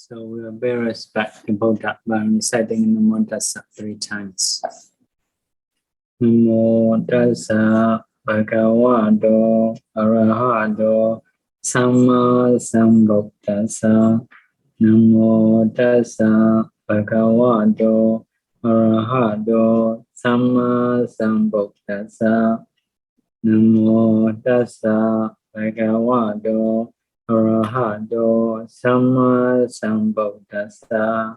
So we will bear respect to Buddha by reciting Namo Tassa 3 times. Namo Tassa Bhagavato Arahato Samma Sambuddhassa. Namo Tassa Bhagavato Arahato Samma Sambuddhassa. Namo Tassa Bhagavato Arahato Samma Sambuddhassa.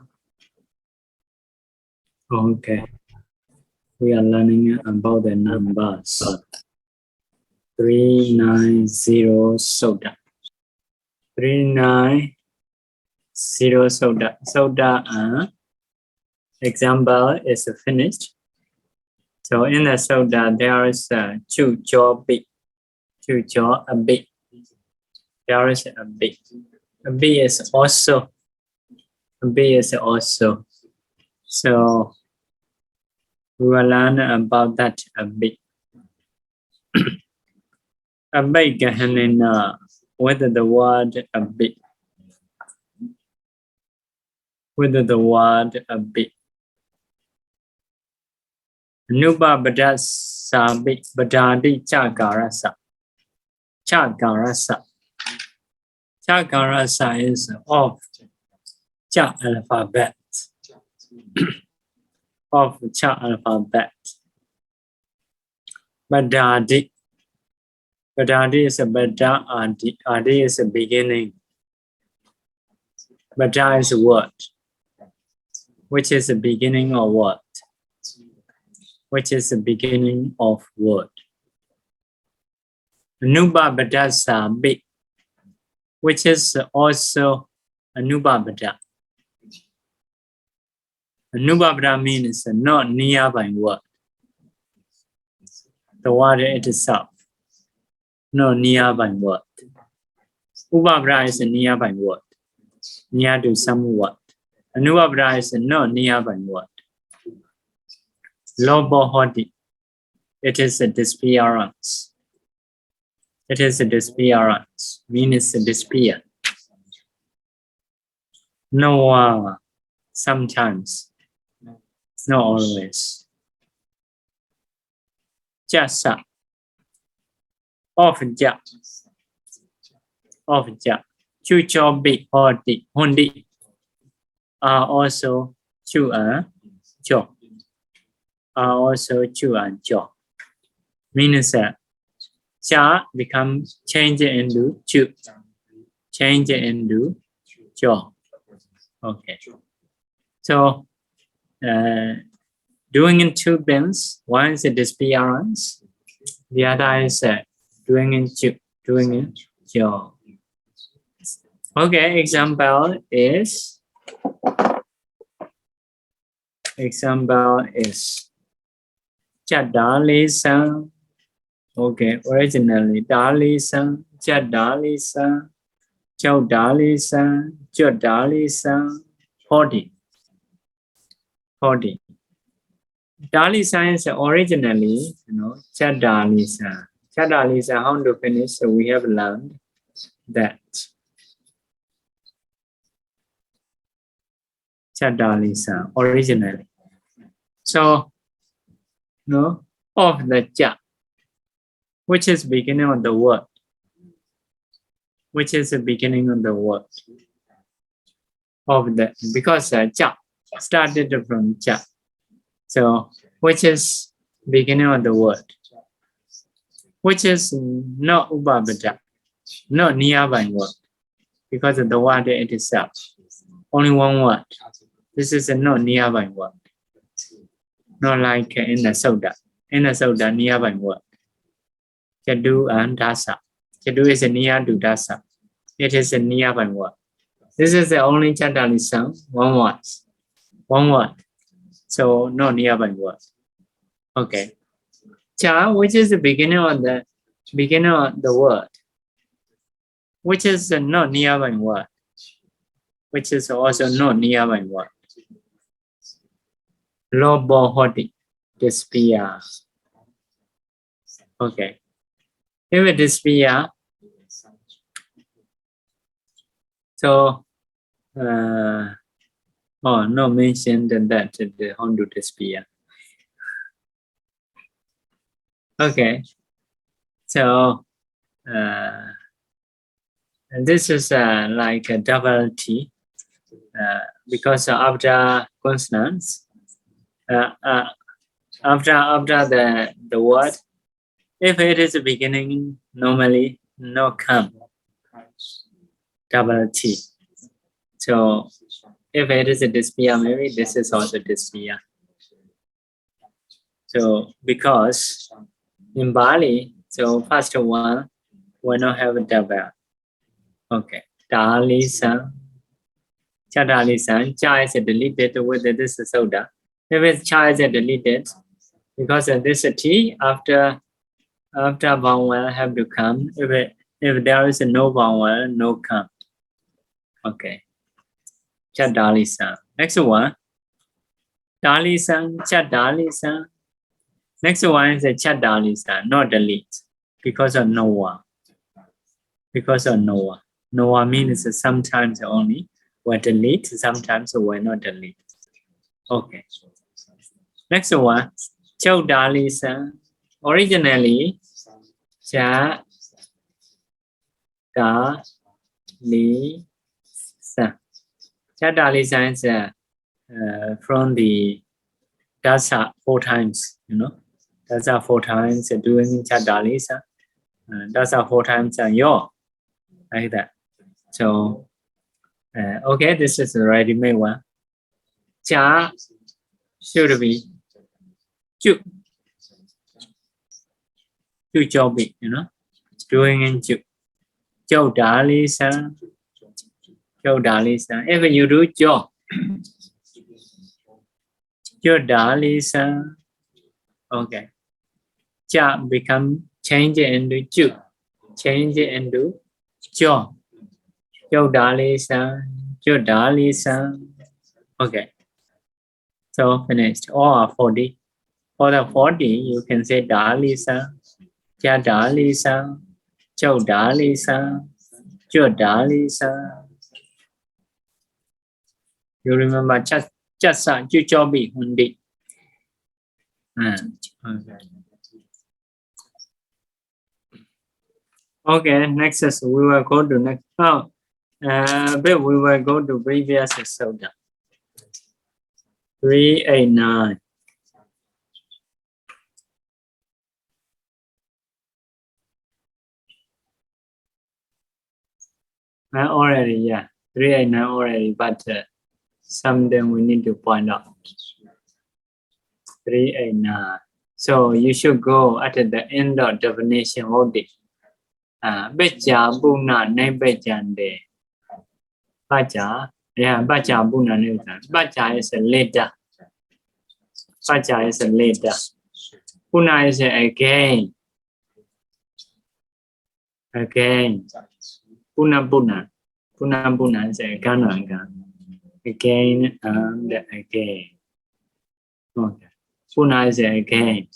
Okay, we are learning about the numbers. 390 Sutta. 390 Sutta. Sutta example is finished. So in the Sutta there is a chu cho big. Chu cho a big. There is a big. A big is also. A big is also. So we will learn about that a bit. A big and whether the word a bit. Whether the word a bit. Nuba badasa bit badadi chakarasa. Chakarasa. Chakarasa is of cha alphabet. Of cha alphabet. Badadi. Badadi is a bada adi. Adi is a beginning. Bada is a word. Which is the beginning of word. Which is the beginning of word. Nuba badasa bit. Which is also a nubabada. A nubabada means not nearby word. The word itself, not nearby word. Ubabada is a nearby word, near to some word. A nubabada is not nearby word. Lobohodi, it is a disappearance. It is a disappearance, means a disappear. No, sometimes, not always. Jasa, of ja, of ja. Chu cho big or di, hondi are also chu cho. Are also chu and cho. Means cha becomes change into chu. Change into cho. Okay. So doing in two things. One is a disappearance. The other is doing in chu. Doing in cho. Okay. Example is Chadali sang. Okay, originally Dali sang, Chadali sang, Chaudali sang, Chodali sang, 40. Dali sang is originally, Chadali sang. Chadali sang, how to finish? So we have learned that Chadali sang originally. So, of the cha, which is beginning of the word. Which is the beginning of the word. Of the, because cha started from cha. So, which is beginning of the word. Which is not ubabada, not nearby word. Because of the word itself. Only one word. This is a not nearby word. Not like in the Sutta. In the Sutta, nearby word. Chadu and dasa. Chadu is a near to dasa. It is a nearby word. This is the only Chadali sang, one word. One word. So no nearby word. Okay. Cha, which is the beginning of the word. Which is the not nearby word. Which is also not nearby word. Lobohodi. Disappear. Okay. If it disappear, so not mentioned that the Hondu Tespia. Okay, so this is like a double T because after consonants, after the word, if it is a beginning, normally no come, double T. So if it is a Dispia, maybe this is also Dispia. So because in Pāli, so first one will not have a double. Okay. Dāli-san. Cha Dāli-san. Cha is deleted with this soda. If it's cha is deleted, because this T after vowel have to come. If there is no vowel, no come. Okay. Cha Dāli-san. Next one. Dāli-san. Cha Dāli-san. Next one is a cha Dāli-san, not delete. Because of Noa. Because of Noa. Noa means sometimes only. Will delete, sometimes will not delete. Okay. Next one. Chau Dāli-san. Originally, cha Dāli-san. Cha Dāli-san is from the dasa 4 times, you know. Dasa 4 times doing cha Dāli-san. Dasa 4 times yo. Like that. So, okay, this is the ready-made one. Cha should be chu. Chu chobi, you know. Doing in chu. Chau Dāli-san. Chau Dāli-san. If you do cho. Chau Dāli-san. Okay. Cha become change into chu. Change into cho. Chau Dāli-san. Chau Dāli-san. Okay. So finished. Or 40. For the 40, you can say Dāli-san. Cha Dāli-san. Chau Dāli-san. Chau Dāli-san. You remember just chu chobi hundi. Okay, next is we will go to next. But we will go to previous soda. 389. Already, yeah. 389 already, but something we need to point out. 389. So you should go at the end of definition of it. Becha Buna Nebejande. Bacha, yeah, Bacha Buna Nebejande. Bacha is a later. Bacha is a later. Puna is again. Again. Puna Puna. Puna Puna is a Gananga. Again and again. Okay. Puna is again.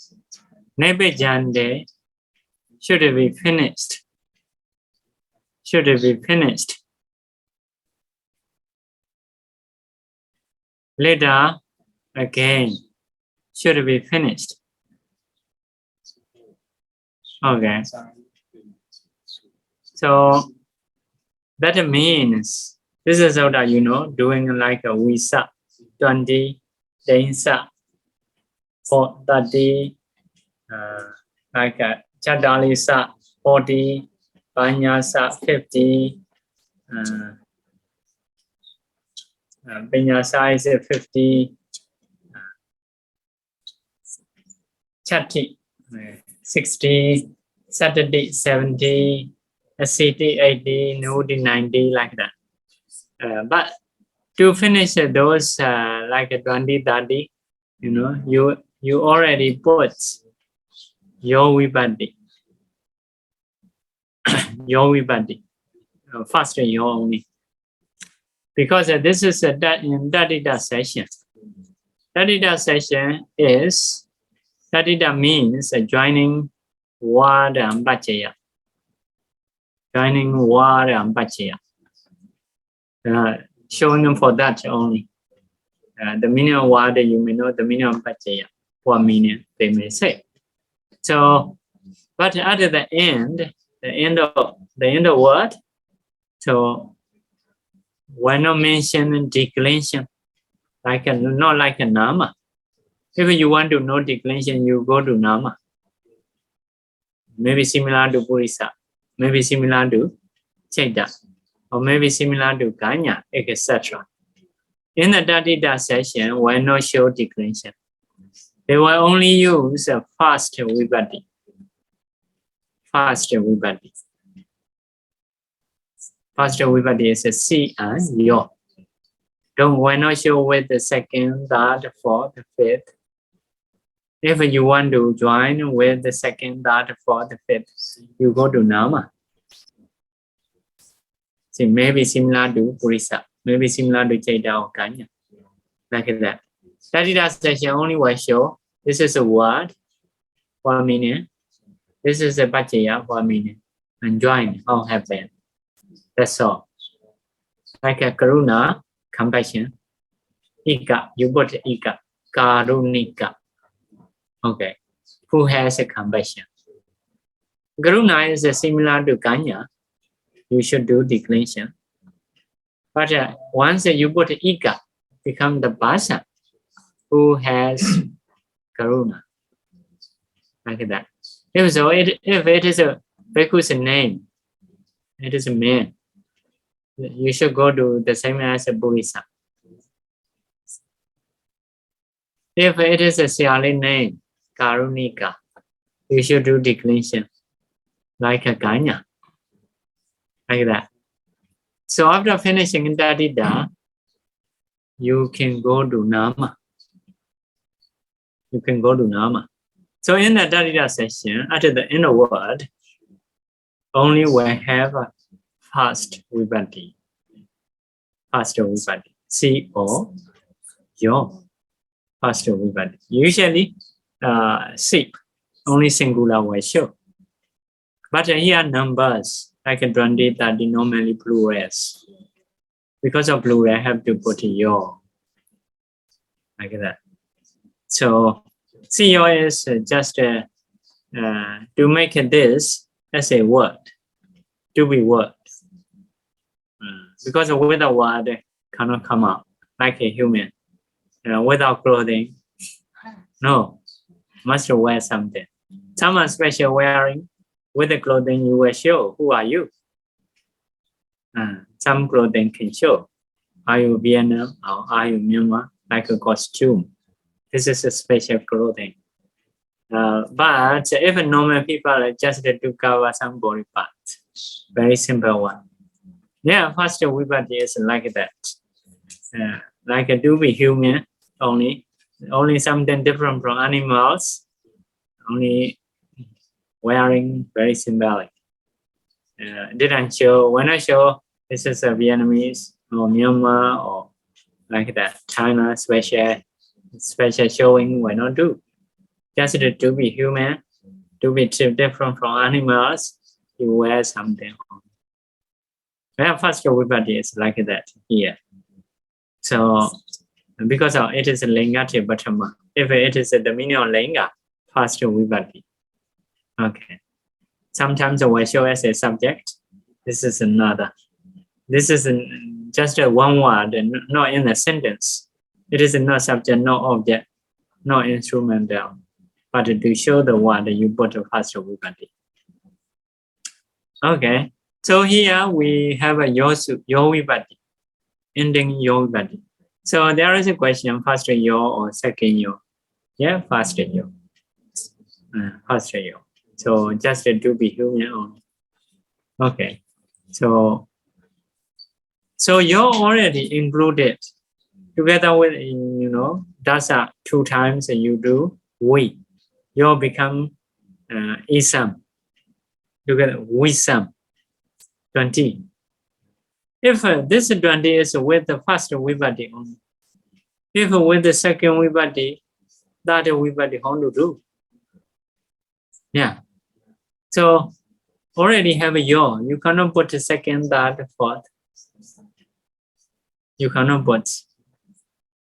Nebejande should be finished. Should be finished. Later, again, should be finished. Okay. So that means this is how that you know doing like a visa 20 days 30 like a cha Dāli-sa 40 Panya-sa 50 Panya-sa is 50 Chatti 60 Saturday 70 Asiti 80 Nudi 90 like that. But to finish those like 20 30, you know, you already put your vibhati. Your vibhati. First your only. Because this is in Taddhita session. Taddhita session is, Taddhita means joining word and bhajaya. Joining word and bhajaya. showing them for that only. The meaning of word, you may know the meaning of Paccaya. What meaning they may say. So, but at the end of word, so why not mention declension? Not like a Nāma. If you want to know declension, you go to Nāma. Maybe similar to Purisa, maybe similar to Chaita, or maybe similar to Kaccāyana, etc. In the Taddhita session, why not show declension? They will only use a fast vibhati. Fast vibhati. Fast vibhati is a C and Yo. Why not show with the second, third, fourth, fifth? If you want to join with the second, third, fourth, fifth, you go to Nāma. See, maybe similar to Purisa, maybe similar to Chaita or Kaccāyana, like that. Taddhita session only will show this is a word, what meaning? This is a Paccaya, what meaning? And join, how happen. That's all. Like a Karuna, compassion. Ika, you put Ika, Karunika. Okay, who has a compassion? Karuna is similar to Kaccāyana. You should do declension. But once you put Ika, become the person who has Karuna. Like that. If it is a bhikkhu's name, it is a man. You should go to the same as a Buddhist. If it is a Siali name, Karunika, you should do declension, like a Kaccāyana, like that. So after finishing Taddhita, you can go to Nāma. You can go to Nāma. So in the Taddhita session, at the end of word, only we have a fast vibhati. Fast vibhati. C or Yo. Fast vibhati. Usually, sheep, only singular will show. But here numbers, like 20, 30, normally plurals. Because of plural, I have to put Yo. Like that. So, Yo is just to make this as a word, to be word. Because with a word cannot come out like a human. Without clothing, no, must wear something. Someone special wearing, with the clothing you will show, who are you? Some clothing can show, are you Vietnam or are you Myanmar, like a costume. This is a special clothing. But even normal people just to cover some body parts, very simple one. Yeah, first vibhati is like that. Like to be human, only something different from animals, only wearing very symbolic. Didn't show, when I show this is a Vietnamese or Myanmar or like that, China special showing will not do. Just to be human, to be different from animals, you wear something. Well, first vibhati is like that here. So, because it is a linga tibatama. If it is the meaning of linga, first vibhati. Okay. Sometimes we show as a subject. This is another. This is just one word, not in a sentence. It is no subject, no object, no instrumental. But to show the word, you put a first vibhati. Okay. So here we have a Yo vibhati, ending Yo vibhati. So there is a question, first Yo or second Yo? Yeah, first Yo. First Yo. So just to be human only. Okay. So Yo already included together with, dasa 2 times you do we. Yo become isam. Together wisam. 20. If this 20 is with the first vibhati only. If with the second vibhati, that vibhati how to do? Yeah. So already have a Yo. You cannot put a second, third, fourth. you cannot put.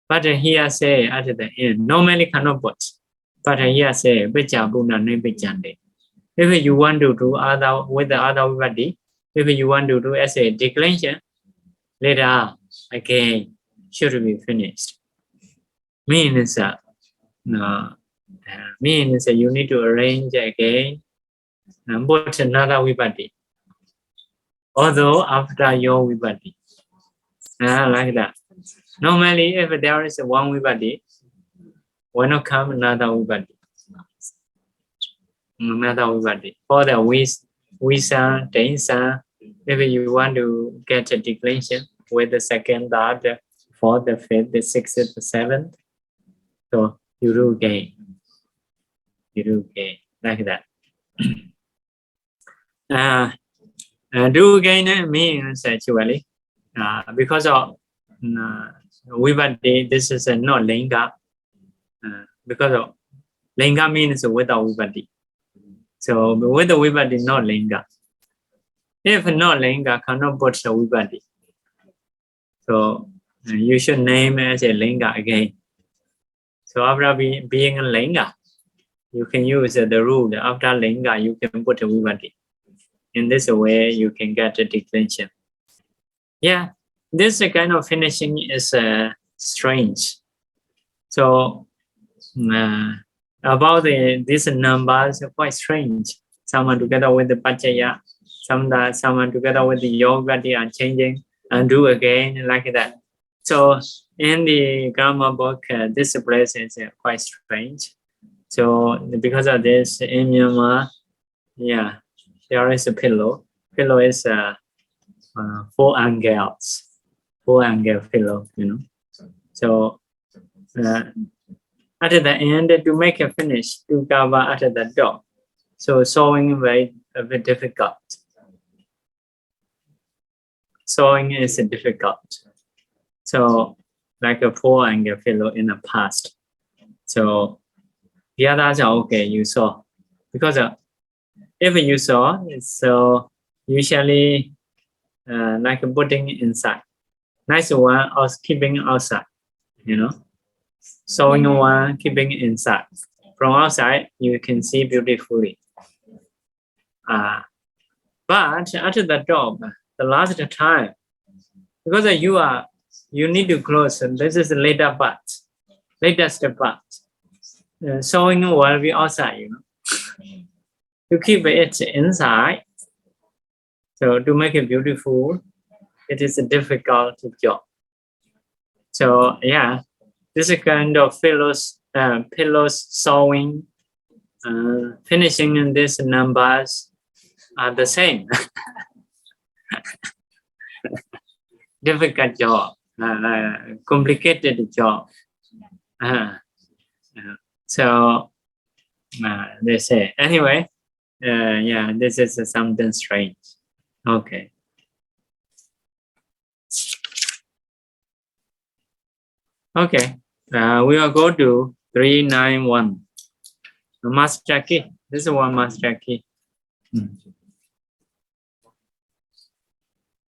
But here say at the end, normally cannot put. But here say, if you want to do other with the other vibhati, if you want to do as a declension, later again should be finished. Means you need to arrange again and put another vibhati. Although after your vibhati. Like that. Normally, if there is one vibhati, why not come another vibhati? Another vibhati. For the visa, tensa, if you want to get a declension with the second, third, fourth, the fifth, the sixth, the seventh, so you do again. You do again like that. Do again means actually because of vibhati, this is not linga. Because of linga means without vibhati. So with the vibhati, not linga. If not linga, cannot put the vibhati. So you should name as a linga again. So after being a linga, you can use the rule. After linga, you can put a vibhati. In this way, you can get a declension. Yeah, this kind of finishing is strange. So about these numbers are quite strange. Someone together with the Paccāyana, someone together with the yoga, they are changing and do again like that. So in the grammar book, this place is quite strange. So because of this, in Myanmar, yeah, there is a pillow. Pillow is 4 angles, 4-angle pillow, you know. So at the end, to make a finish, to cover at the door. So sewing is very difficult. Sewing is difficult. So like a 4-angle pillow in the past. So the others are okay, you saw. Because if you saw, it's so usually like putting inside. Nice one or keeping outside, you know. Sewing one, keeping inside. From outside, you can see beautifully. But at the top, the last time, because you need to close, and this is the later part, latest part. Sewing will be outside, you know. To keep it inside, so to make it beautiful, it is a difficult job. So yeah, this is kind of pillows sewing, finishing in these numbers are the same. Difficult job, complicated job. So they say anyway. Yeah, this is something strange. Okay. Okay. We will go to 391. Master key. This is one master key.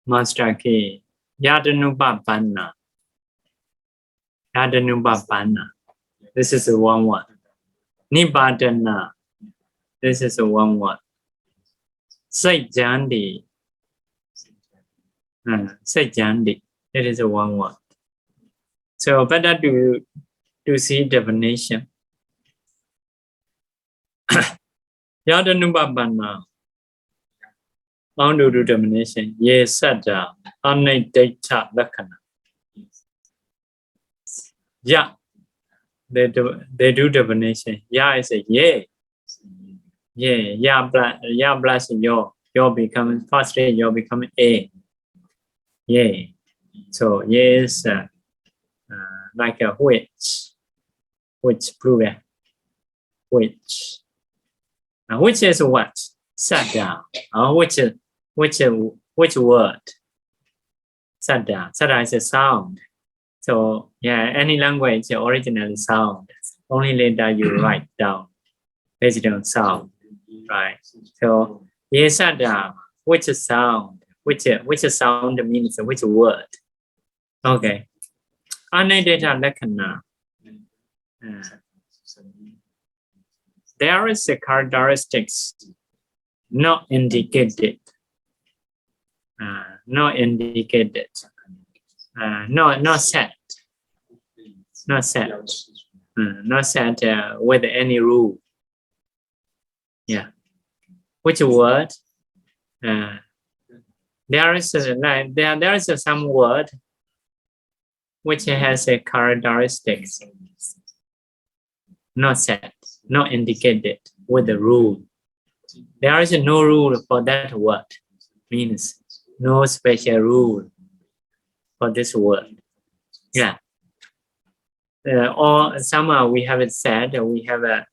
Master key. Yadanupapanna. Yadanupapanna. This is one word. Nibbādana. This is one word. Sajjandi. Sajjandi. It is one word. So better to see definition. Yadanupapanna. On to do definition. Ye saddha anaddita lakkhana. Ya. They do definition. Ya is a ye. Yeah, ya plus yo become first yo become a. Yeah. So yes, like a which plural, which is what? Saddha. Which word? Saddha. Saddha is a sound. So yeah, any language originally sound. Only later you write down based on sound. Right. So yes, which sound? Which sound means which word? Okay. Anideta Lakkhana. There is a characteristics not indicated. Not indicated. Not set. Not set. Not set with any rule. Yeah. Which word? There is there is some word which has a characteristics not set, not indicated with the rule. There is no rule for that word. Means no special rule for this word. Yeah. Or somehow we have it said we have a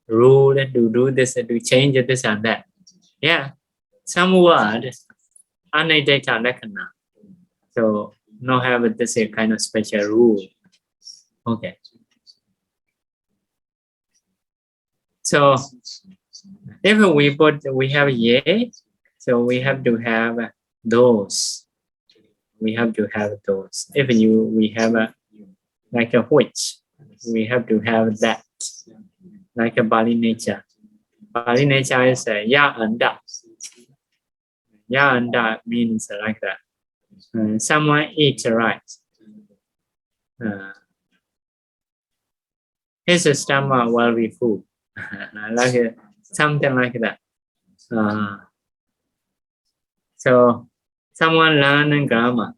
rule to do this, to change this and that. Yeah. Some word anideta lakkhana. So no have this kind of special rule. Okay. So if we have ye, so we have to have those. We have to have those. If we have like a which, we have to have that. Like a Pāli nature. Pāli nature is ya and da. Ya and da means like that. Someone eats rice. His stomach will be full. Like something like that. So someone learn grammar.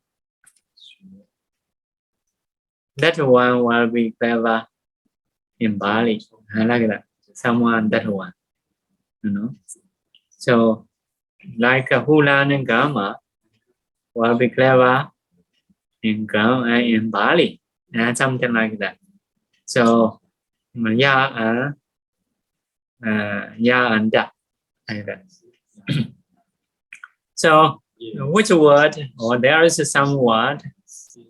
That one will be clever in Pāli. Like that. Someone that one. You know. So like who learn grammar will be clever in grammar in Pāli. Something like that. So ya and da. Like that. So which word, or there is some word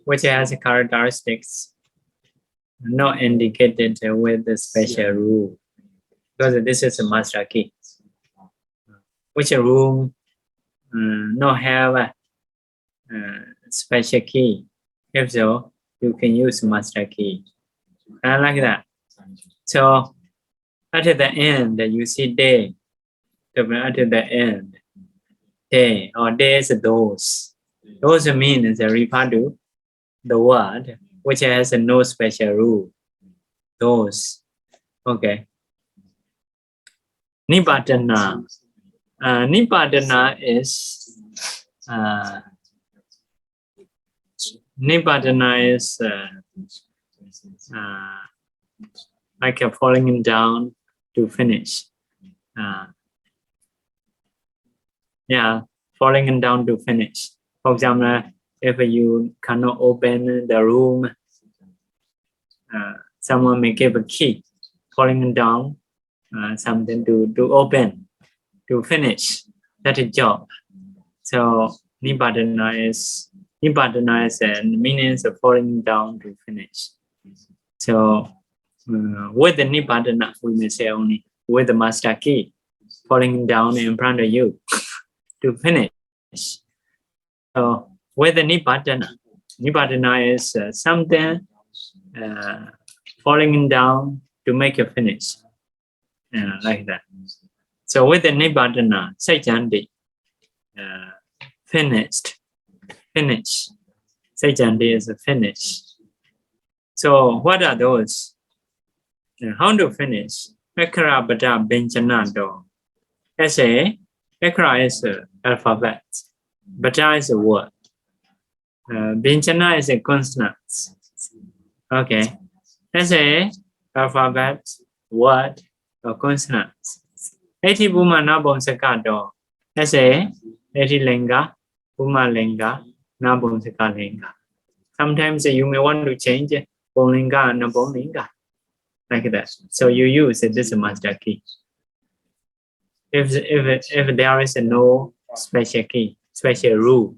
which has characteristics not indicated with the special rule, because this is a master key. Which rule not have a special key? If so, you can use master key. Like that. So at the end, you see day. At the end, day or days those. Those means refer to the word which has no special rule. Those. Okay. Nibbādana. Nibbādana is like a falling down to finish. Yeah, falling down to finish. For example, if you cannot open the room, someone may give a key, falling down, something to open, to finish that job. So Nibbādana is meanings of falling down to finish. So with the Nibbādana, we may say only with the master key, falling down in front of you to finish. So with the Nibbādana is something falling down to make a finish, like that. So with the Nibbādana, Saicandi, finished, finish. Saicandi is a finish. So what are those? How to finish? Ekara Bada Benjana Do. Ekara is alphabet. Bada is a word. Benjana is a consonant. Okay. Alphabet, word, or consonant. Eti Bhumana Bonsaka Do. Eti Lenga, Bhuma Lenga, Na Bonsaka Lenga. Sometimes you may want to change Bolinga and Bolinga. Like that. So you use this master key. If there is no special key, special rule.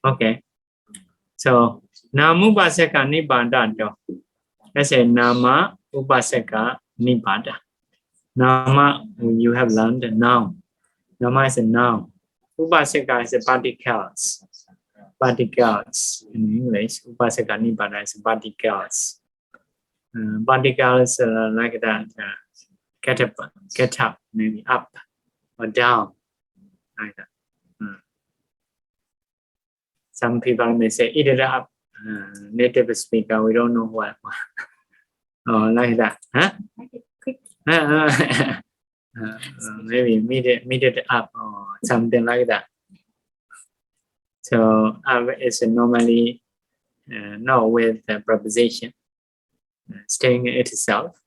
Okay. So Nāma Upasaka Nibbāda Do. Nāma Upasaka Nibbāda. Nāma, you have learned noun. Nāma is a noun. Upasaka is a particles. particles in English. Upasaka Nibbana is particles. Particles like that. Get up, maybe up or down, like that. Some people may say, eat it up. Native speaker, we don't know what. Oh, like that, huh? Maybe meet it up or something like that. So it's normally not with the preposition, staying itself.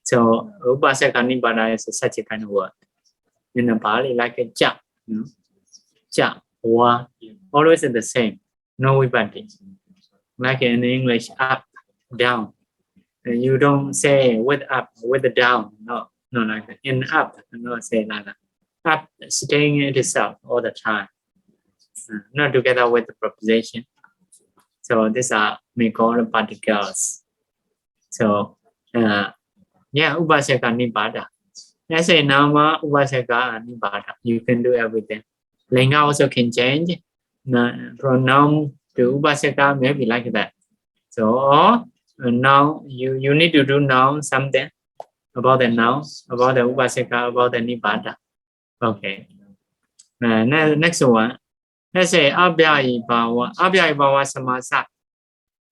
So Upasaka Nibbana is such a kind of word. In the Pāli, like a ja, ja, wa, always the same, no vibhati. Like in English, up, down. You don't say with up, with the down. No, like that. In up, not say like that. Up, staying itself all the time. Not together with the preposition. So these are we call particles. So Upasaka Nibbana. Let's say Nāma, Upasaka Nibbana. You can do everything. Linga also can change. From noun to Upasaka, maybe like that. So now you need to do noun something about the noun, about the Upasaka, about the Nibbana. Okay. Next one. Let's say Abhyayibawa Samasa.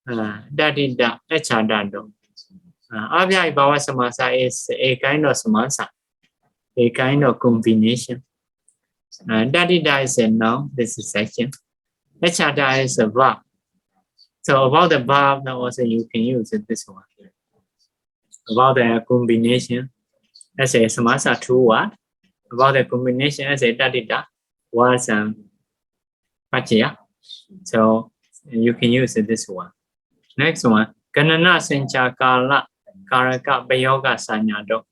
Taddhita Echadado. Abhyayibawa Samasa is a kind of samasa, a kind of combination. Taddhita is a noun, this is section. Echada is a verb. So about the verb, also you can use this one. About the combination, let's say samasa two word. About the combination, let's say Taddhita was Pachya. So you can use this one. Next one, Ganana Sencha Kala Kāraka Bayoga Sanyado.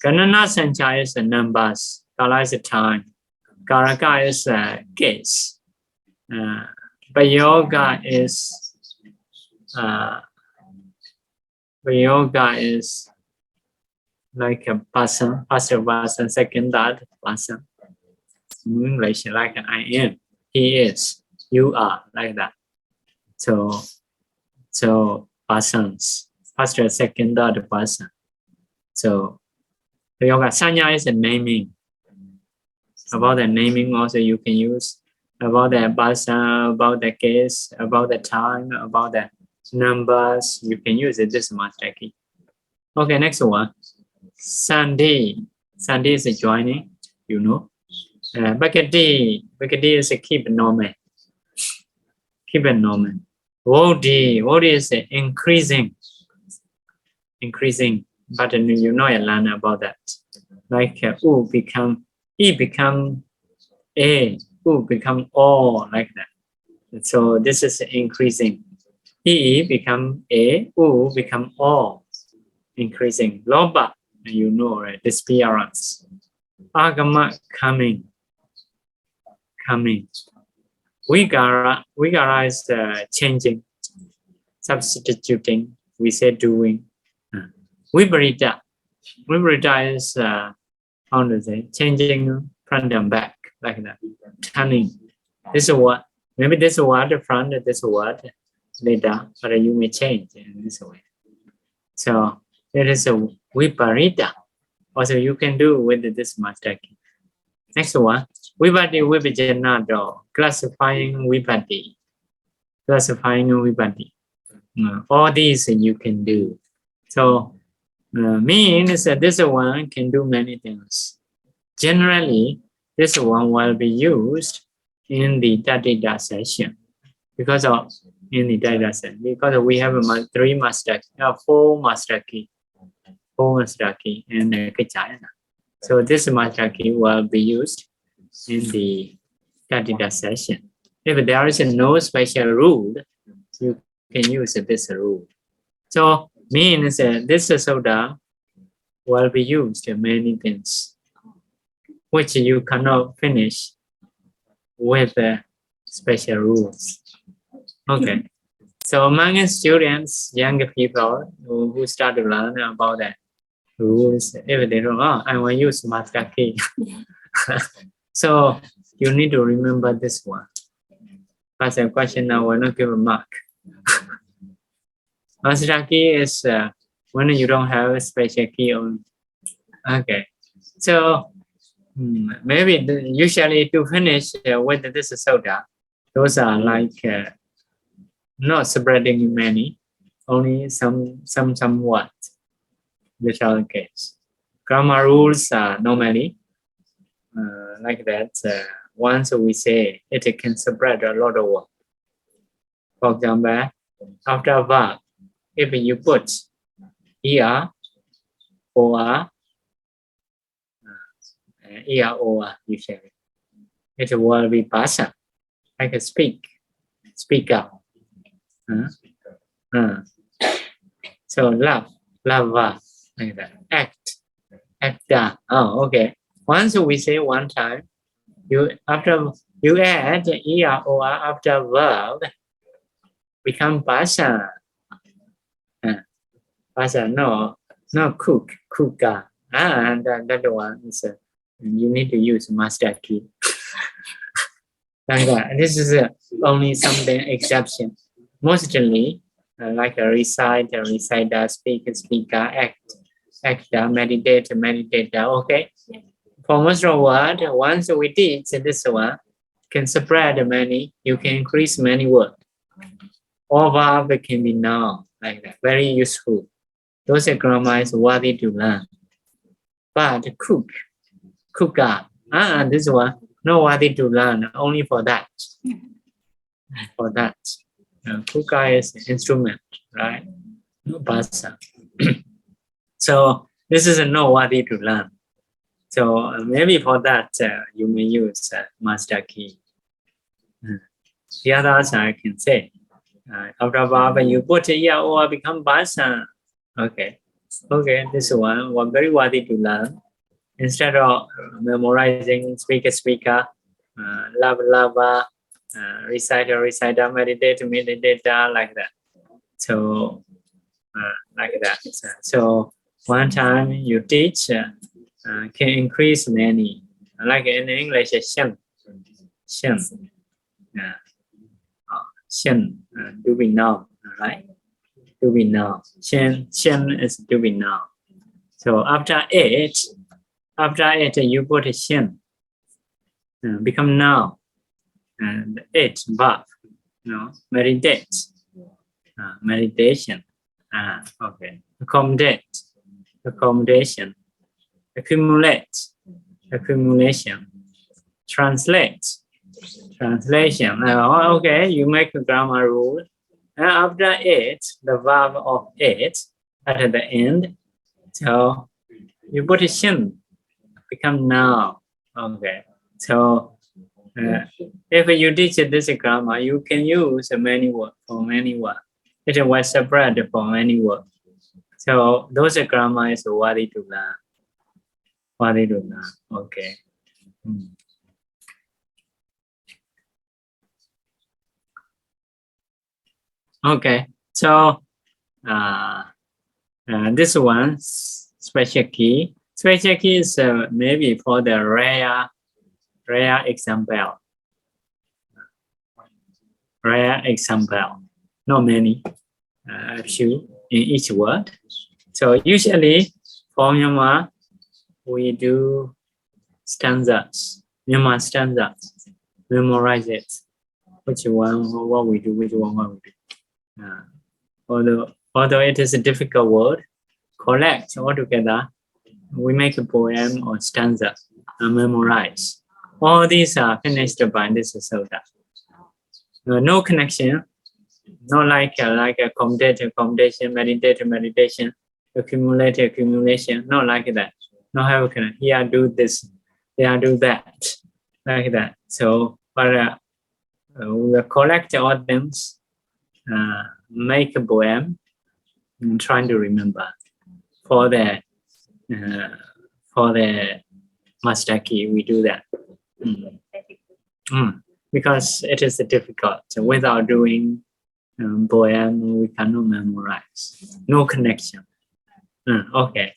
Ganana Sencha is numbers, Kala is time, Kāraka is case, Bayoga is like a person, first person, second third person. In English, like I am, he is, you are, like that. So persons, first, second, third person. So yoga sanya is a naming. About the naming also you can use. About the person, about the case, about the time, about the numbers, you can use it. This master key. Okay, next one. Sunday. Sunday is a joining, you know. Bhakti is a keep normal. Keep it normal. Vodi is increasing, but you know I learn about that. Like U become E become A, U become O, like that. So this is increasing. E become A, U become O, increasing. Loba, you know, right? Disappearance. Agama coming. Vigara is changing, substituting. We say doing. Viparita is how to say changing front and back, like that. Turning. This is what maybe this word front, this word later, but you may change in this way. So there is a viparita. Also you can do with this master key. Next one, vibhati vibhajanado, classifying vibhati. All these you can do. So means that this one can do many things. Generally, this one will be used in the Taddhita session because we have four master key and Kaccāyana. So this master key will be used in the Taddhita session. If there is no special rule, you can use this rule. So means this soda will be used in many things, which you cannot finish with special rules. Okay. So among students, young people who start to learn about that rules, if they don't know, I will use master key. So you need to remember this one. As a question now, we're not give a mark. Master key is when you don't have a special key on. Okay, so maybe usually to finish with this soda, those are like not spreading many, only somewhat little case. Grammar rules are normally like that. Once we say it can spread a lot of work. For example, after verb, if you put er, or, or usually, it will be basa, like a speaker. So love, like that. Actor. Oh, okay. Once we say one time, after you add er or after verb, become basa. Basa, no cooker. And that one is you need to use master key. Like that. This is only something exception. Mostly like a reciter, speaker, actor, meditator. Okay. For most of the word, once we teach this one, can spread many. You can increase many words. All verb can be noun, like that. Very useful. Those grammar is worthy to learn. But cooker, this one, no worthy to learn, only for that. For that. Cooker is instrument, right? No basa. So this is no worthy to learn. So maybe for that, you may use master key. The others I can say. After verb, you put er or become basa. Okay, this one was very worthy to learn. Instead of memorizing speaker, lover, reciter, meditator, like that. So, like that. So, one time you teach can increase many. Like in English, do we know, right? Do we know? Shen is do we know. So after it you put a shen, become now, and it verb, meditate, meditation, okay, accommodation, accumulation, translation. Okay, you make a grammar rule. After it, the verb of it at the end, so you put a shin, become now. Okay, so if you teach this grammar, you can use many words for many words. It was separate for many words. So those grammar is worthy to learn. Okay. Okay, so this one special key. Special key is maybe for the rare example. Rare example, not many, a few in each word. So usually for Myanmar, we do stanzas, Myanmar stanzas, memorize it. Which one, what we do, what we do. Although it is a difficult word, collect all together, we make a poem or stanza and memorize. All these are finished by this soda. No connection, not like a accommodation, meditation, accumulation, not like that. No have a connection. Here do this, there do that, like that. So, but we will collect all them. Make a poem and trying to remember for the master key. We do that because it is difficult. Without doing poem, we cannot memorize. No connection. Okay.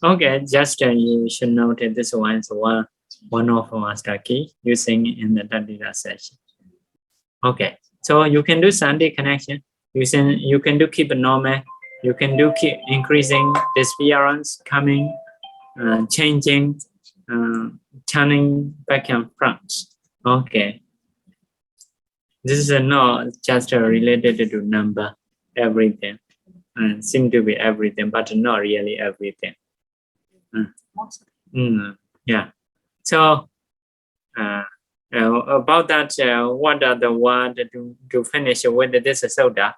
Okay. Just you should note this one is one one of master key using in the Taddhita session. Okay, so you can do Sunday connection. You can do keep normal. You can do keep increasing disappearance, coming, changing, turning back and front. Okay. This is not just related to number, everything. Seem to be everything, but not really everything. Yeah. So about that, what are the words to finish with this soda?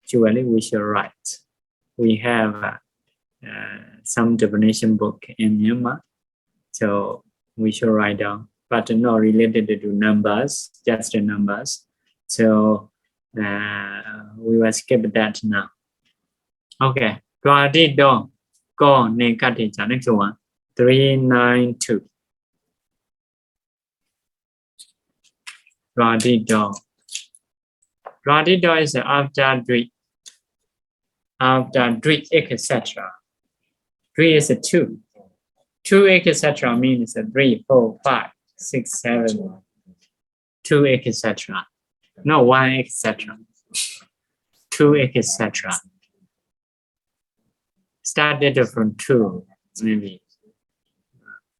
Actually, we should write. We have some definition book in Nāma, so we should write down, but not related to numbers, just numbers. So we will skip that now. Okay. Taddhita. Go Nekatija. Next one. 392. Taddhita. Taddhita is after Dvi. After Dvi, etc. Dvi is 2. 2, etc. means 3, 4, 5, 6, 7. 2, etc. No 1, etc. 2, etc. Started from 2, maybe.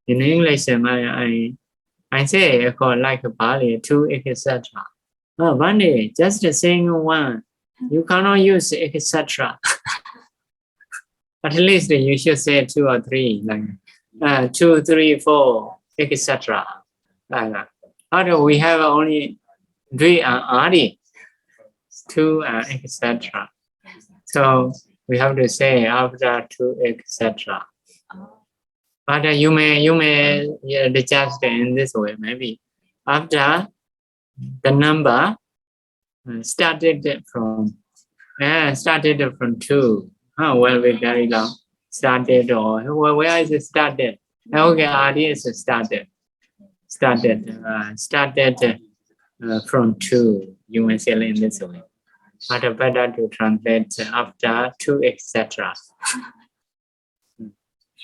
In English, I say like Pāli, 2, etc. Oh, one day, just saying 1. You cannot use etc. At least you should say 2 or 3, like 2, 3, 4, etc. Like that. Although we have only 3 and Adi, 2 and etc. So we have to say after 2, etc. But you may adjust in this way, maybe after the number started from 2. Well, we very long. Started or where is it started? Okay, Adi is started. Started from 2. You may say in this way. But better to translate after 2, etc.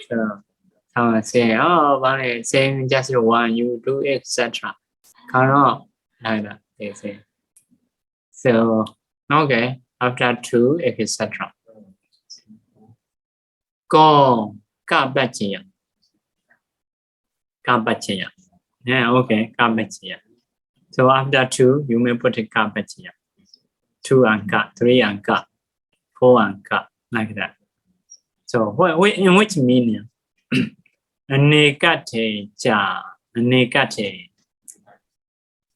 So I say, one saying just 1, you do etc. Cannot like that, they say. So okay, after 2, etc. Go Kaccāyana. Kaccāyana. Yeah, okay, Kaccāyana. So after 2, you may put Kaccāyana. 2 and ka, 3 and ka, 4 and ka, like that. So in which meaning? Anekate cha, anekate.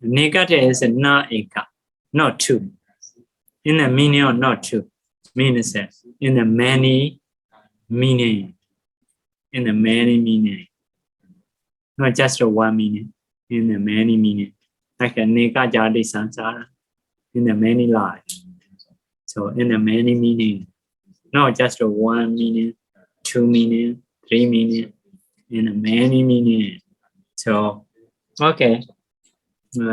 Anekate is not eka, not 2. In the meaning of not 2, means in the many meaning. In the many meaning. Not just 1 meaning, in the many meaning. Like a neka jadi sansara. In the many lives. So in the many meaning, not just 1 meaning, 2 meaning, 3 meaning, in the many meaning. So okay.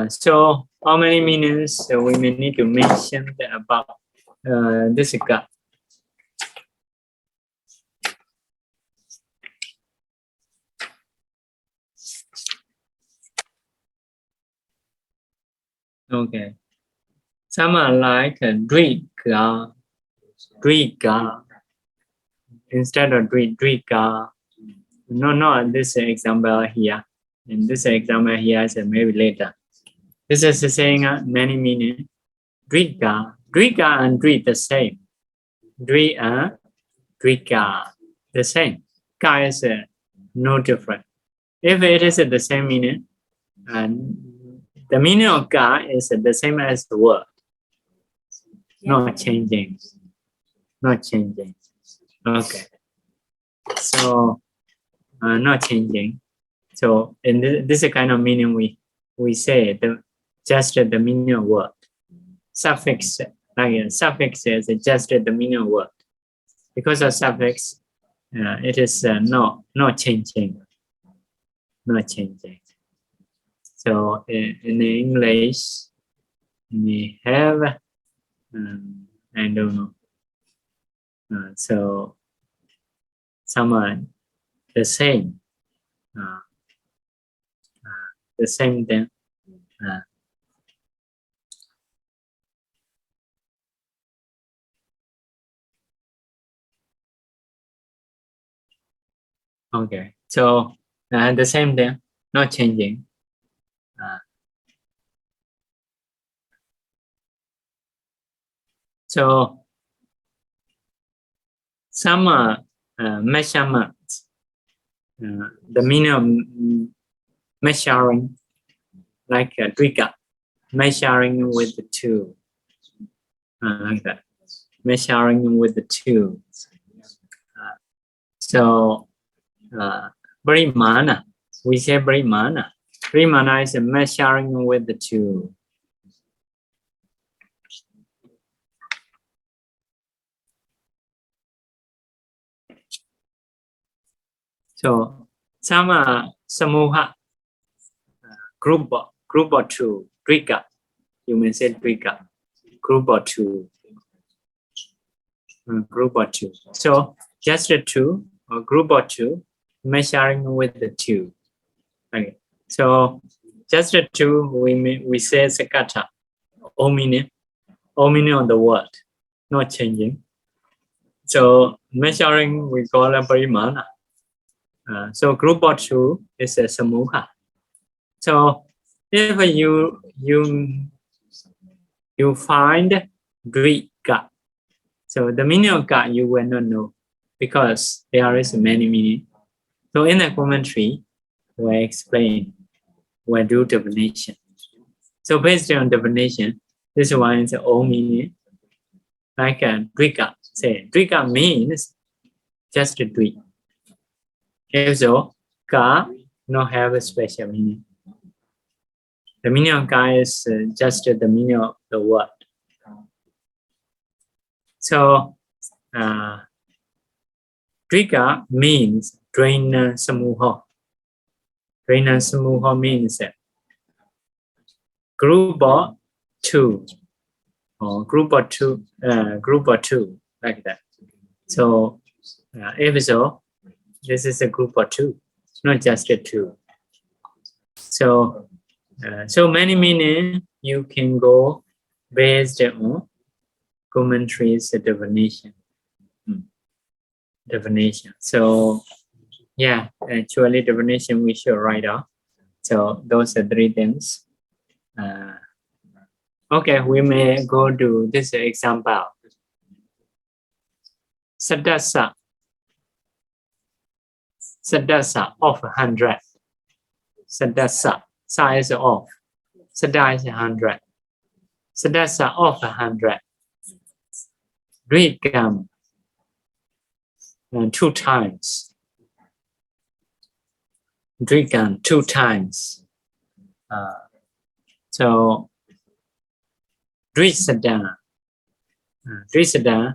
So how many meanings we may need to mention about this God? Okay. Some are like Drika, instead of Drika. No, this example here. In this example here is maybe later. This is saying many meaning. Drika and Dri the same. Dri and Drika the same. Ka is no different. If it is the same meaning, and the meaning of ka is the same as the word. Not changing. Not changing. Okay. So not changing. So in this kind of meaning we say just the meaning of word. Suffix, like suffix is just the meaning of word. Because of suffix, it is not changing. Not changing. So in English, we have I don't know. So some are the same. the same thing. Okay, so the same thing, not changing. So some measurements, the meaning of measuring, like Drika, measuring with the two, like that, measuring with the two. So Brahmana, we say Brahmana. Brahmana is measuring with the two. So some samuha, group or two, Drika, you may say Drika, group or two, group or two. So just the two, or group or two, measuring with the two. Okay. So just the two, we say Sakata, all meaning of the word, not changing. So measuring, we call a Parimana. So group or two is a samuha. So if you find Dvika, so the meaning of ka you will not know because there is many meaning. So in the commentary, we explain, we do definition. So based on definition, this one is all meaning. Like Dvika, say Dvika means just a Dvi. If so, ka not have a special meaning. The meaning of ka is just the meaning of the word. So Dvika means Draina Samuha. Draina Samuha means group of two, or group of two, like that. So if so, this is a group of two, not just a two. So so many meaning you can go based on commentaries definition. Definition. So yeah, actually definition we should write off. So those are three things. Okay, we may go to this example. Sadasa. Sadasa of 100. Sadasa. Sa is off. Sada is 100. Sadasa of 100. Drikam 2 times. Drikam 2 times. So Drisada. Drisada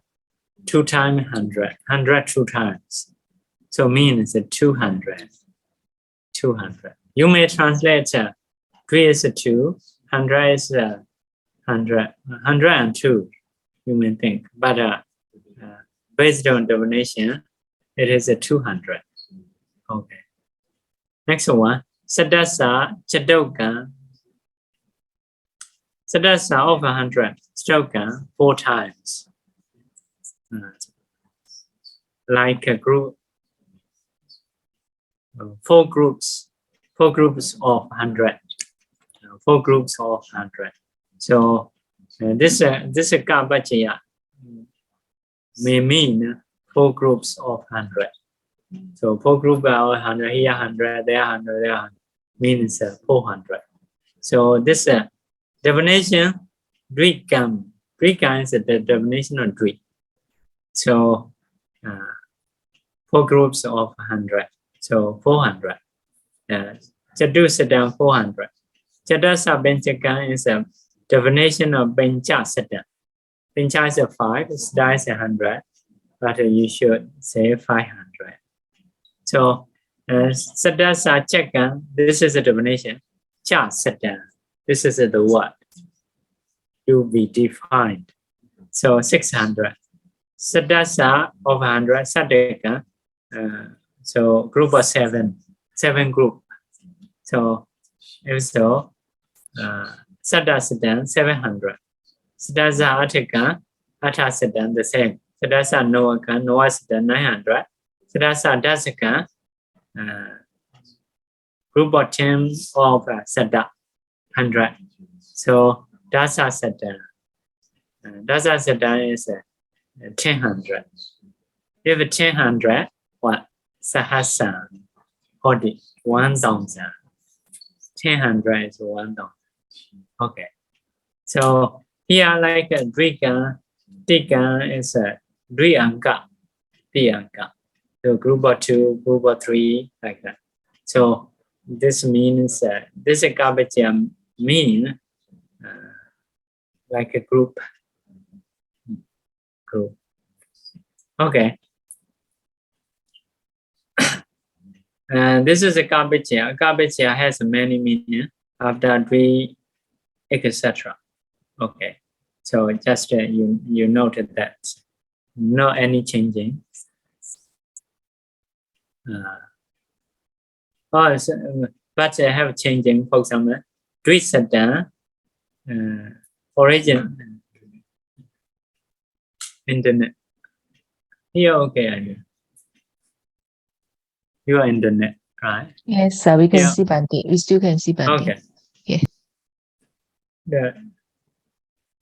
2 times 100. 100 2 times. So means 200. 200. You may translate 3 is 2, 100 is 100, 102. You may think, but based on definition, it is 200. Okay. Next one, Sadasa Chadoka. Sadasa of 100, Chadoka 4 times. Like a group, 4 groups of 100. 4 groups of 100. So this Kaccāyana may mean 4 groups of 100. So 4 groups are 100, here 100, there 100, there 100, means 400. So this definition, Drikam. Drikam is the definition of Drik. So 4 groups of 100. So 400. Chatusadam 400. Chadasa Benchaka is a definition of Bencha Sada. Bencha is 5, Sada is 100, but you should say 500. So Sadasa Chaka, this is a definition. Cha Sada, this is the word to be defined. So 600. Sadasa of 100, Sadaka. So group of 7 group. So If so, Saddha Siddhan 700. Siddhasa Atthika, Atha Siddhan the same. Siddhasa Novaka, Nova Siddhan 900. Siddhasa Dasaka, group of 10 of Saddha 100. So Dasa Siddhan. Dasa Siddhan is 1000. If 1000, what? Sahasa, 40, 1000. 1000 is 1000. Okay. So here, like a Drika, Tika is a Drianka, Drianka. So group of 2, group of 3, like that. So this means this Kaccāyana mean like a group. Okay. And this is a Kaccāyana. Kaccāyana has many meanings after 3, etc. Okay. So just you noted that not any changing. But I have changing. For example, Drisada origin internet. Here, okay. You are internet, right? Yes, we can see Bhante. We still can see Bhante. Okay. Yeah. The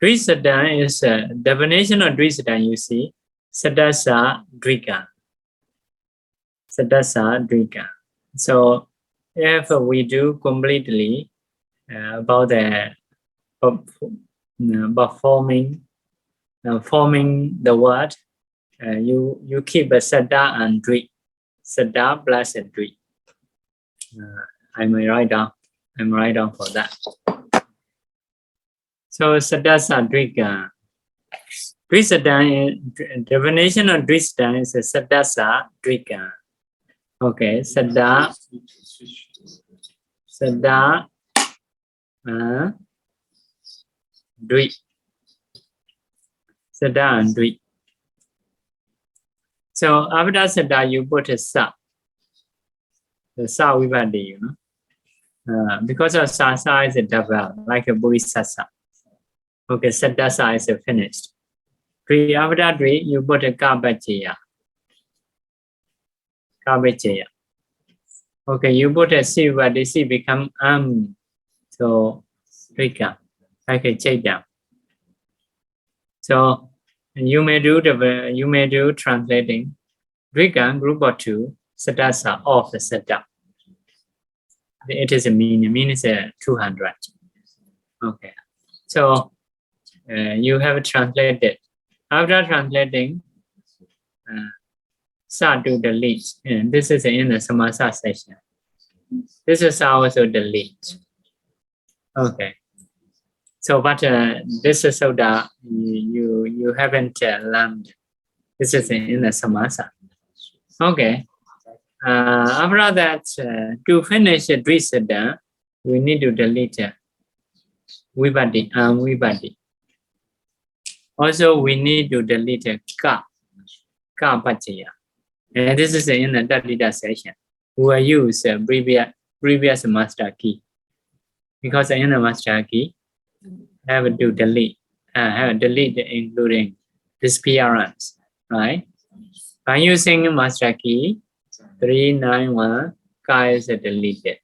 Drisada is a definition of Drisada. You see, Sadasa Drika. Sadasa Drika. So if we do completely about the forming the word, you keep a Sada and Dri. Sada plus a Dri. I may write down. I'm write down for that. So Sadasa Drika. Drisada, definition of Drisada is a Sadasa Drika. Okay, Sada Dri. Sada and Dri. So after Sada, you put a Sa. The Sa Vivadi, you know. Because of Sa is a double, like a Burisasa. Okay, Sadasa is finished. Dri, after Dri, you put a Kaccāyana. Kaccāyana. Okay, you put a C, but the C become So Drika, like a Chaita. So you may do translating. Drika, group of 2, Sadasa of the Sada. It is a meaning is 200. Okay. So you have translated. After translating, Sa to delete. And this is in the Samasa session. This is also delete. Okay. So, but this is so that you haven't learned. This is in the Samasa. Okay. After that, to finish Drisada, we need to delete Vivadi and Vivadi. Also, we need to delete Kaccāyana. And this is in the Taddhita session. We will use previous master key. Because in the master key, have to delete, including disappearance, right? By using master key 391, Ka is deleted.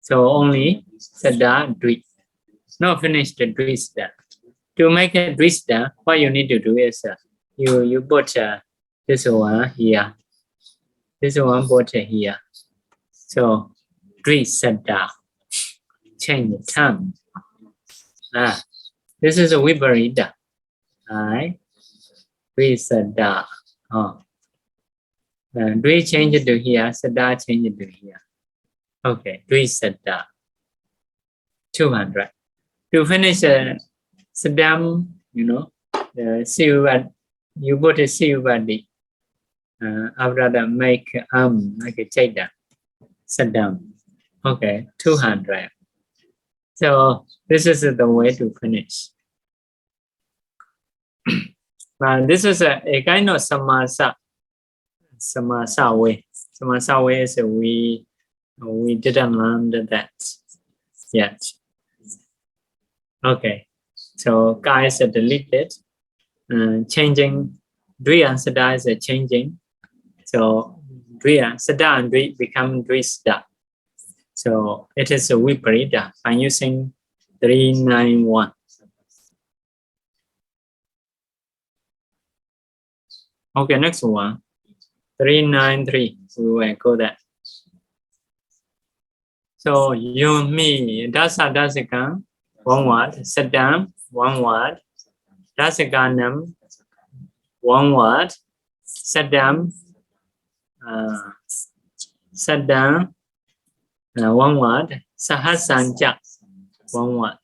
So only Sada Dri. Not finished the Drisada. To make a Drisada, what you need to do is you put this one here. This one put here. So Drisada. Change the term. This is a Viparita. Right? Drisada. Dri change it to here. Sada change it to here. Okay. Drisada. 200. To finish Sadam, you know, you put a Sivadi. After that, make like a Chaita. Sadam. Okay, 200. So this is the way to finish. This is a kind of samasa way. Samasa way is We didn't learn that yet. Okay, so Ka is deleted. Changing Dvi and Sada is changing. So Dvi, Sada and Dvi become Dvi Sada. So it is a Viparita by using 391. Okay, next one. 393. We will go there. So you, me, Dasa Dasika, one word. Sadam, one word. Dasaganam, one word. Sadam, Sadam, one word. Sahasanja, one word.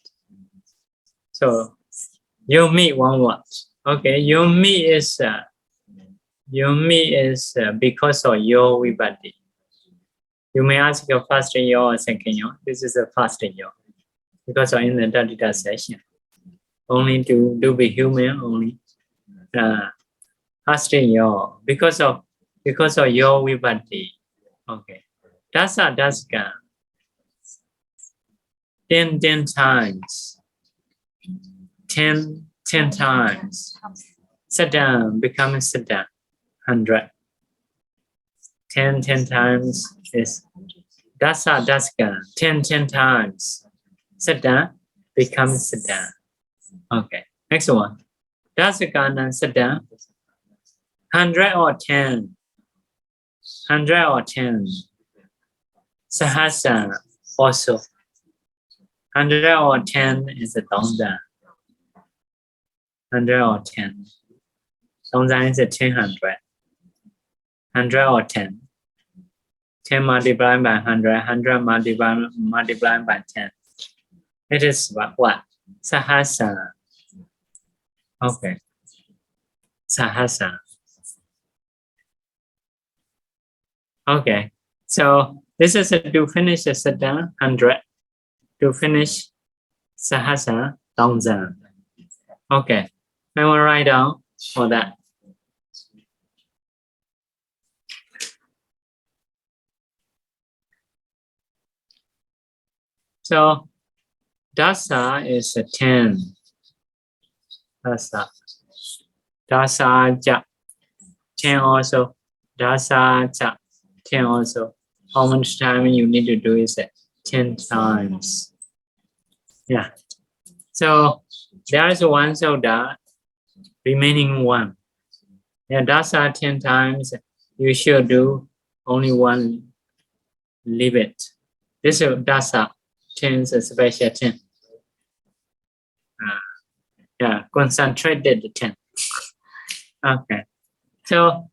So you, me, one word. Okay, you, me is because of your vibhati. You may ask your first year or second year. This is the first year because of in the Taddhita session. Only to do be human only. First year because of your vibhati. Okay. Dasa Daska 10 times. 10 times. Sadam becomes Sadam. 100. 10 times is Dasa Daska. 10 times. Sada becomes Sada. Okay. Next one. Dasakana Sada. 100 or 10. 100 or 10. Sahasa also. 100 or 10 is a Dongda. 100 or 10. Dongda is a 100. 100 or 10. 10 multiplied by 100, 100 multiplied by 10. It is what? Sahasa. Okay. Sahasa. Okay. So this is to finish the Sada 100. To finish Sahasa 1000. Okay. I will write down for that. So Dasa is a 10. Dasa. Dasa ja. 10 also. Dasa ja. 10 also. How much time you need to do is 10 times. Yeah. So there is one soda, remaining one. Yeah, Dasa 10 times. You should do only one. Leave it. This is Dasa. 10 is a special 10. Yeah, concentrated 10. Okay. So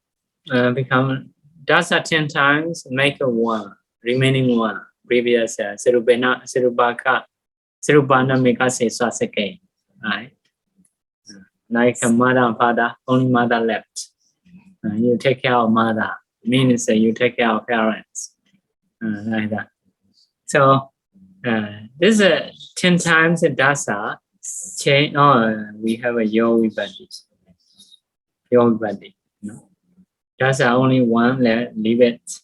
become Dasa 10 times, make a 1, remaining 1. Previous Sirubana make us say Swasake. Right? Like a mother and father, only mother left. You take care of mother, means you take care of parents. Like that. So this is 10 times Dasa. Change. We have a yogi body. Yogi body. No? Dasa only one. Leave it.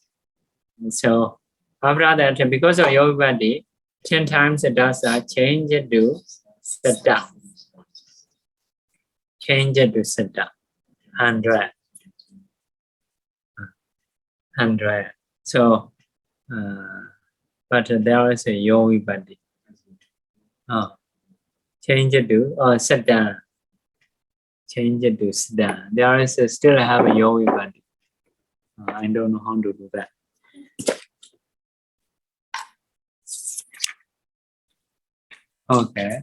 So after that, because of yogi body, 10 times Dasa change it to Sada. Change it to Sada. 100. 100. So, but there is a yogi body. Change it to Sada. Change it to Sada. There is still have a yogi body. I don't know how to do that. Okay.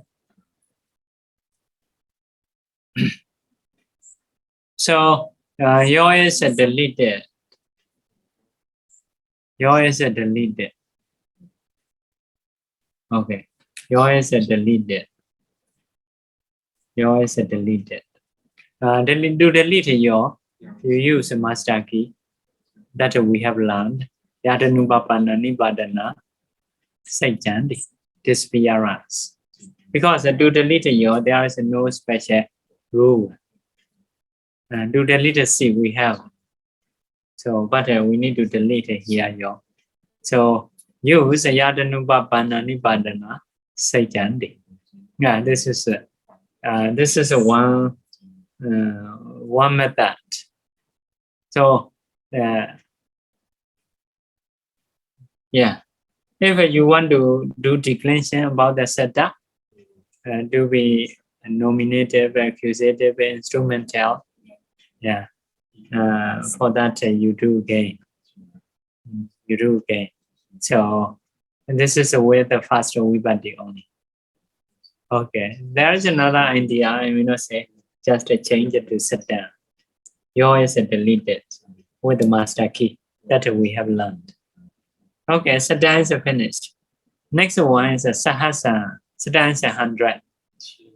So your is deleted. Your is deleted. Okay. Your is deleted. Your is deleted. Delete your. You use a master key that we have learned. Yatanubapana nibadana sajandi disappearance. Because to delete your, there is no special rule. To delete C we have. So, but we need to delete here your. So use Yadanupa Panani Padana Sajandi. Yeah, this is one method. So yeah, if you want to do declension about the Saddha, do be nominative, accusative, instrumental. Yeah, for that you do gain. You do gain. So this is with the fast vibhati only. Okay, there is another idea. I mean, say just change it to Saddha. Yours is deleted with the master key that we have learned. Okay, Saddha is finished. Next one is a Sahasa. Saddha is 100.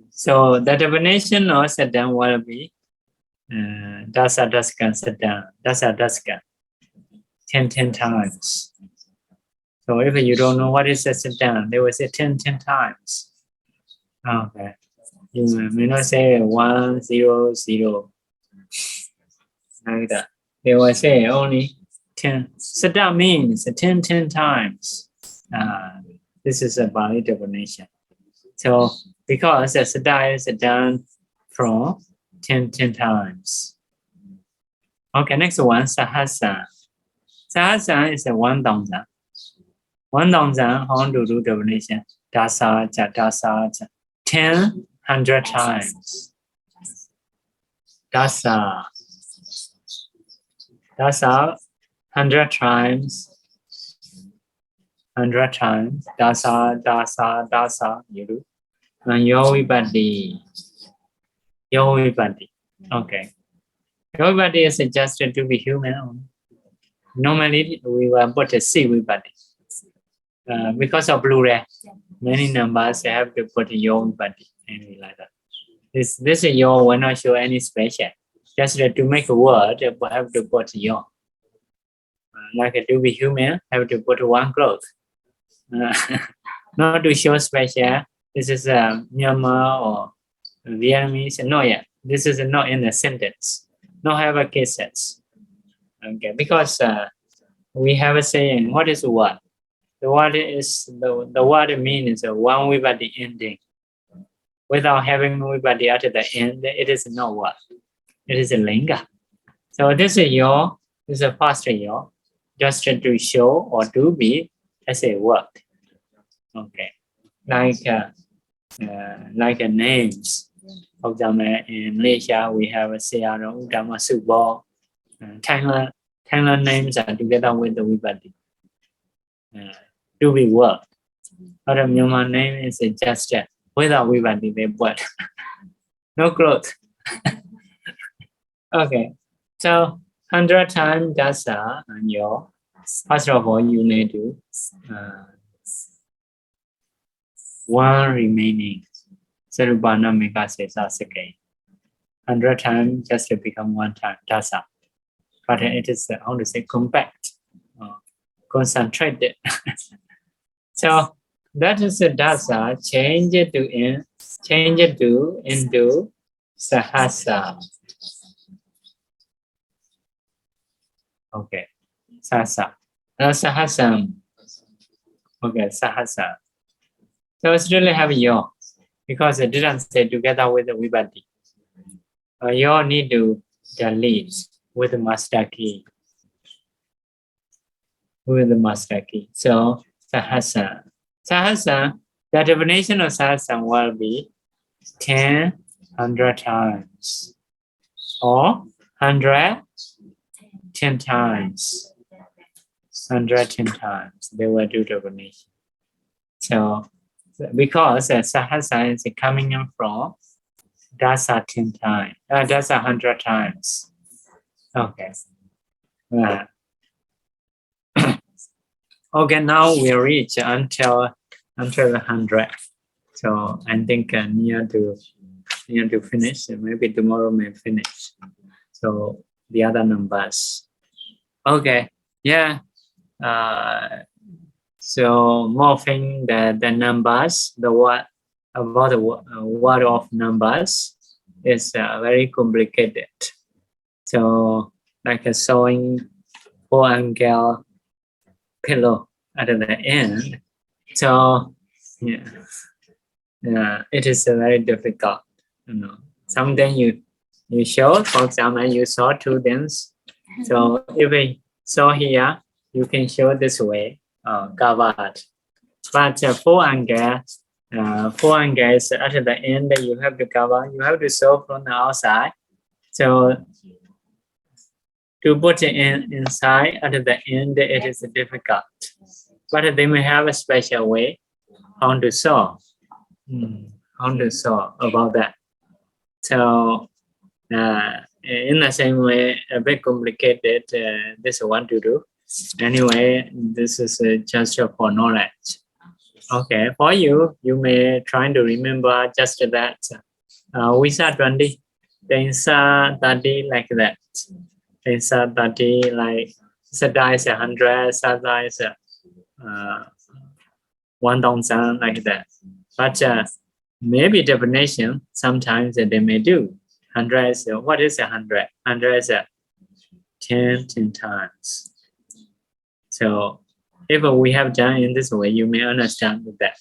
So the definition of Saddha will be Dasa Daska Saddha. Dasa Daska 10 times. So if you don't know what is a Saddha, they will say 10 times. Okay. You may not say 1, 0, 0. Like that. They will say only 10. Saddha means 10 times. This is a Pāli definition. So because the Saddha is done from 10 times. Okay, next one, Sahasa. Sahasa is a 1,000. 1,000, how to do definition? Dasa, dasa, 10, 100 times. Dasa. Dasa, 100 times. 100 times. Dasa, dasa, dasa. You do. And Yovibhati. Yovibhati. Okay. Yovibhati is suggested to be human. Normally, we will put a C vibhati. Because of plural, many numbers have to put Yovibhati. Anything like that. This Yo will not show any special. Just to make a word, we have to put Yo. Like to be human, have to put one cloth. Not to show special. This is Myanmar or Vietnamese. No, yeah. This is not in the sentence. No have a cases. Okay, because we have a saying, what is word? The word is the word means one vibhati ending. Without having vibhati at the end, it is no word. It is a linga. So this is Yo. This is a first Yo. Just to show or to be as a word. Okay, like names. For example, in Malaysia we have a Seara, Udama, Subo. Thailand names are together with the vibhati. To be word. But a Myanmar name is just without vibhati, they put no clothes. Okay, so 100 times dasa and Yo. First of all, you need to one remaining. Sarubana Mika says again. 100 times just to become one time dasa. But it is how to say compact, concentrated. So that is the dasa. Change it into sahasa. Okay, sahasa. Sahasam. Okay, sahasa. So it's really have Yo, because it didn't say together with the vibhati. You need to delete with the master key. With the master key. So Sahasa. Sahasa, the definition of Sahasa will be 10, 100 times. Or 100, 10 times. 110 times. They will do definition. So because Sahasa is coming in from dasa 10 times, dasa 100 times. Okay. Okay, now we reach until 100. So I think near to finish. Maybe tomorrow may finish. So the other numbers. Okay. Yeah. So morphing the numbers, the word about the word of numbers is very complicated. So like a sewing 4-angle pillow, at the end. So yeah, it is very difficult. Sometimes you show, for example, you saw two things. So if we saw here, you can show this way, covered. But full angle is at the end. You have to cover. You have to show from the outside. So to put it inside at the end, it is difficult. But they may have a special way how to show. How to show about that. So in the same way, a bit complicated. This one to do. Anyway, this is just for knowledge. Okay, for you, you may try to remember just that. Visa 20, Tensa 30 like that. Tensa 30 like Sada is 100, Sada is 1,000 like that. But maybe definition, sometimes they may do. 100 is, what is 100? 100 is 10 times. So if we have done in this way, you may understand that.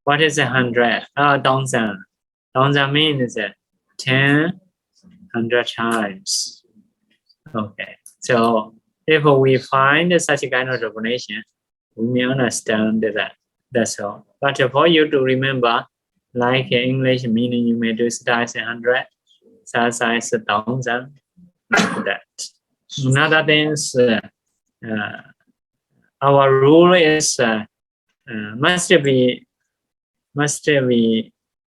What is 100? 1,000. 1,000 means 10, 100 times. Okay. So if we find such a kind of definition, we may understand that. That's all. But for you to remember, like English meaning, you may do size 100, size 1,000, like that. Another thing is, our rule is must be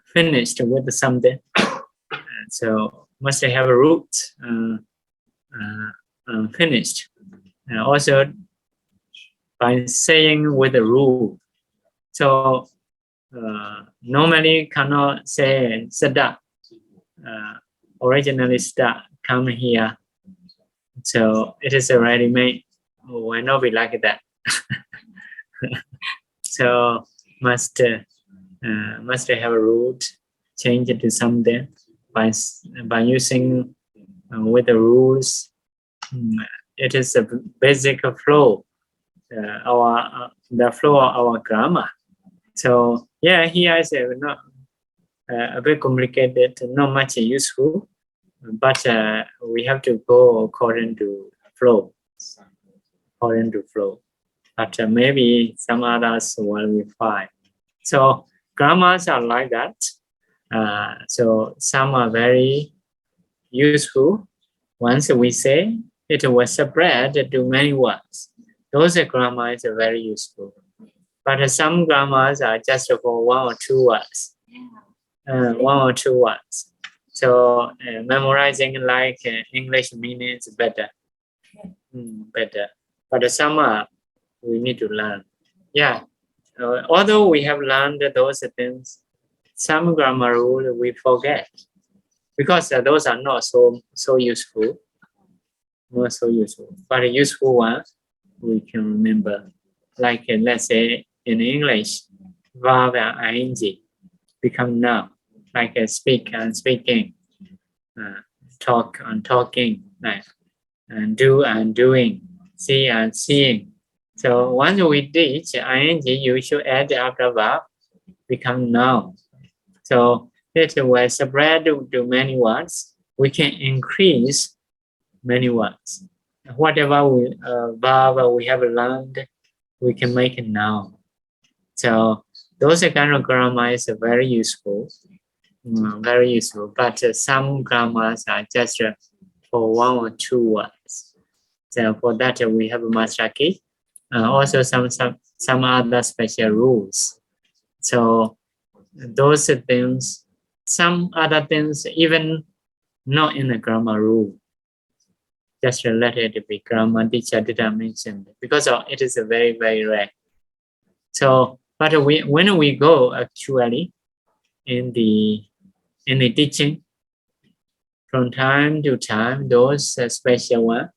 finished with something. So must have a root finished. Also by saying with the rule. So normally cannot say sada. Originally sada come here. So it is already made. Why not be like that? So must have a root, change it to something by using with the rules. It is a basic flow, the flow of our grammar. So yeah, here is not a bit complicated, not much useful, but we have to go according to flow. According to flow. But maybe some others will be fine. So grammars are like that. So some are very useful. Once we say, it will spread to many words. Those grammars are very useful. But some grammars are just for one or two words. One or two words. So memorizing like English meaning is better. Better. But some we need to learn. Yeah. Although we have learned those things, some grammar rule we forget because those are not so useful. Not so useful. But a useful one we can remember. Like let's say in English, verb and ing become noun. Like speak and speaking, talk and talking, like do and doing, see and seeing. So once we teach ing, you should add after verb, become noun. So it will spread to many words. We can increase many words. Whatever verb we have learned, we can make it noun. So those kind of grammar is very useful. Very useful. But some grammars are just for one or two words. So for that we have a master key. Also some other special rules. So those things, some other things even not in the grammar rule. Just let it be grammar teacher didn't mention because it is very, very rare. So, but when we go actually in the teaching, from time to time, those special ones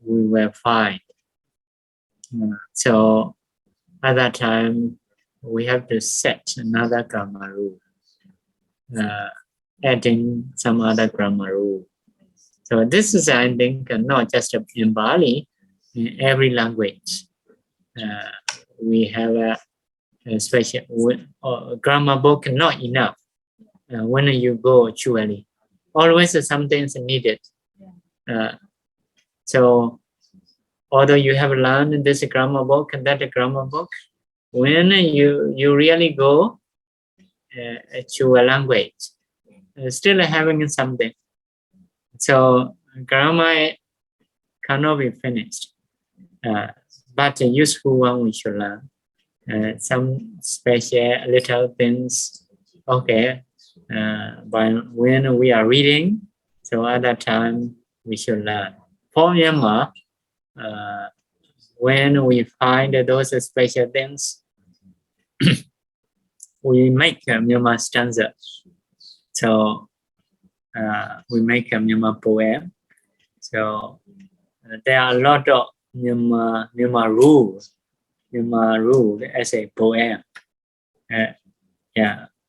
we will find. So at that time, we have to set another grammar rule, adding some other grammar rule. So this is, I think, not just in Pāli, in every language. we have a special grammar book, not enough. When you go actually, always something is needed. So although you have learned this grammar book and that grammar book, when you really go to a language, still having something. So grammar cannot be finished, but a useful one we should learn. Some special little things, okay. But when we are reading, so at that time we should learn. For Myanmar, when we find those special things, we make a Myanmar stanza. So we make a Myanmar poem. So there are a lot of Myanmar rules as a poem.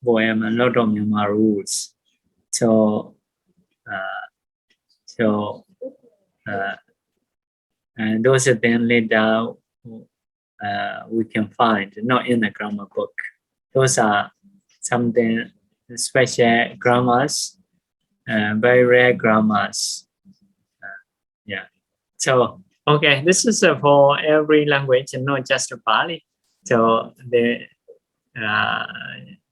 Poem, a lot of Myanmar rules. So and those are then later we can find, not in the grammar book. Those are something special grammars, very rare grammars. So okay, this is for every language, not just Pāli. So they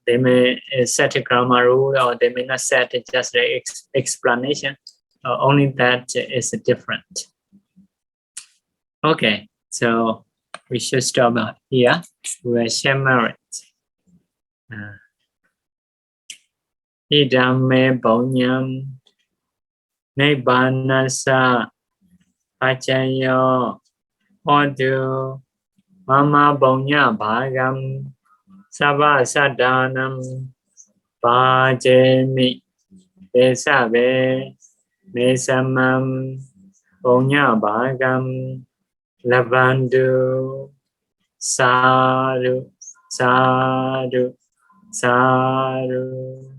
may set a grammar rule, or they may not set just an explanation. Only that is different. Okay, so we should stop here. We'll share merit. Idam me bonyam nebbanasa pacayo odu mama bonya bhagam sabha sadanam pajemi desabe mesamam bonya bhagam labandu sadhu sadhu sadhu.